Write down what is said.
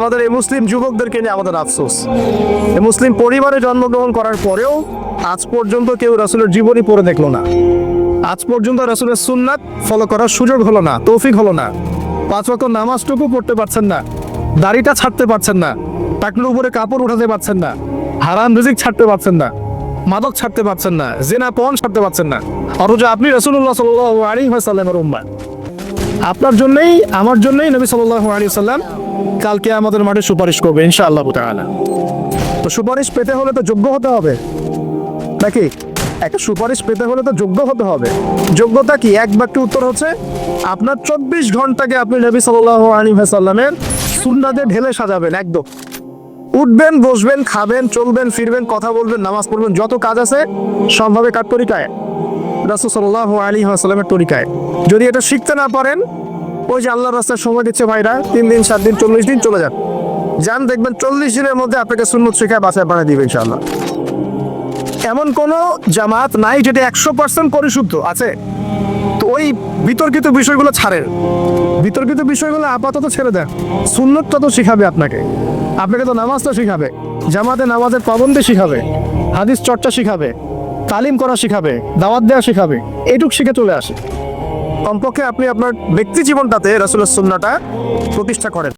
আমাদের এই মুসলিম যুবকদেরকে নিয়ে আমাদের আফসোস। এই মুসলিম পরিবারে জন্মগ্রহণ করার পরেও আজ পর্যন্ত কেউ রাসূলের জীবনী পড়ে দেখলো না। আজ পর্যন্ত রাসূলের সুন্নাত ফলো করার সুযোগ হলো না, তৌফিক হলো না। 5 ওয়াক্ত নামাজটুকু পড়তে পারছেন না, দাড়িটা ছাড়তে পারছেন না, টাকনুর উপরে কাপড় উঠাতে পারছেন না, হারাম রিজিক ছাড়তে পারছেন না, মাদক ছাড়তে পারছেন না, জিনা পণ ছাড়তে পারছেন না। অথচ আপনি রাসূলুল্লাহ সাল্লাল্লাহু আলাইহি ওয়াসাল্লামের উম্মাহ। আপনার জন্যই আমার জন্যই নবী সাল্লাল্লাহু আলাইহি ওয়াসাল্লাম কালকে আমাদের মাঠে সুপারিশ করবে ইনশাআল্লাহ তাআলা। তো সুপারিশ পেতে হলে তো যোগ্য হতে হবে নাকি? একটা সুপারিশ পেতে হলে তো যোগ্য হতে হবে। যোগ্যতা কি? এক বাক্যে উত্তর হচ্ছে আপনার 24 ঘন্টাকে আপনি নবী সাল্লাল্লাহু আলাইহি ওয়াসাল্লামের সুন্নাতে ঢেলে সাজাবেন। একদম উঠবেন, বসবেন, খাবেন, চলবেন, ফিরবেন, কথা বলবেন, নামাজ পড়বেন, যত কাজ আছে সম্ভাবে কার তরিকায়? রাসূল সাল্লাল্লাহু আলাইহি ওয়াসাল্লামের তরিকায়। যদি এটা শিখতে না পারেন, ওই যে আল্লাহর রাস্তায় সময় দিচ্ছে ভাইরা, 3 দিন 7 দিন 40 দিন চলে যান, দেখবেন 40 দিনের মধ্যে আপনাকে সুন্নত শিখায় বাছাই বানিয়ে দিবে ইনশাআল্লাহ। এমন কোন জামাত নাই যেটা 100% পরিশুদ্ধ আছে। তো ওই বিতর্কিত বিষয়গুলো ছাড়েন, বিতর্কিত বিষয়গুলো আপাতত ছেড়ে দেন। সুন্নতটা তো শিখাবে আপনাকে, আপনাকে তো নামাজটা শিখাবে, জামাতে নামাজের পাবন্দি শিখাবে, হাদিস চর্চা শিখাবে, তালিম করা শিখাবে, দাওয়াত দেওয়া শিখাবে। এইটুক শিখে চলে আসে। কমপক্ষে আপনি আপনার ব্যক্তি জীবনটাতে রাসূলের সুন্নাহটা প্রতিষ্ঠা করেন।